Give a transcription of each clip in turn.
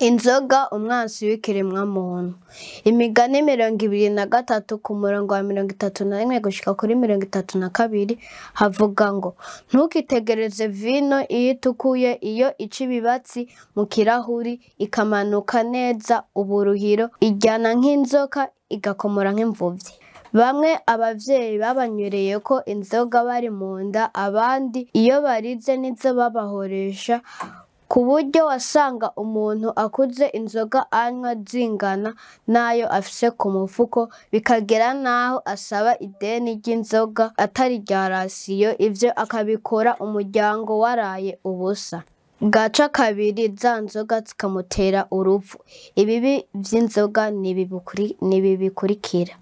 Inzoga umwansi w'ikiremwa muntu. Imigani 23 ku murongo wa 31 gushika kuri 32 havuga ngo ntukitegereze vino iyo itukuye iyo ica ibibatsi mu kirahuri ikamanuka neza uburuhiro iryana nk'inzoka igakomora nk'imvuvyi. Bamwe abavyeyi babanywereyeko inzoga bari mu nda, abandi iyo barize nizo babahoresha ku buryo wasanga umuntu akuze inzoga anywa zingana nayo afise ku mufuko, bikagera naho asaba ideni ry'inzoga atari irya rasiyo, ivyo akabikora umuryango waraye ubusa. Bwaca kabiri za nzoga zikamutera urupfu. Ibibi vy'inzoga nibi bikurikira: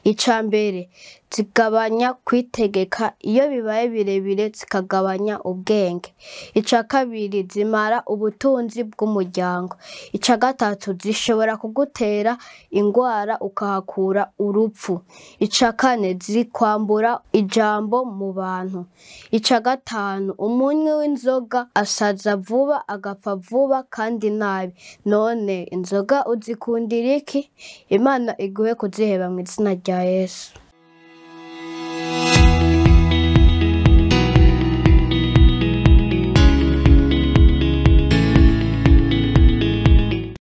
icambere, zigabanya kwitegeka, iyo bibaye birebire zikagabanya ubwenge. Ica kabiri, zimara ubutunzi bw'umuryango. Ica gatatu, zishobora kugutera ingwara ukahakura urupfu. Ica kane, zikwambura ijambo mu bantu. Ica gatanu, umunywi w'inzoga asaza vuba agapfa vuba kandi nabi. None inzoga uzikundira iki? Imana iguhe kuziheba mw'izina rya Yesu.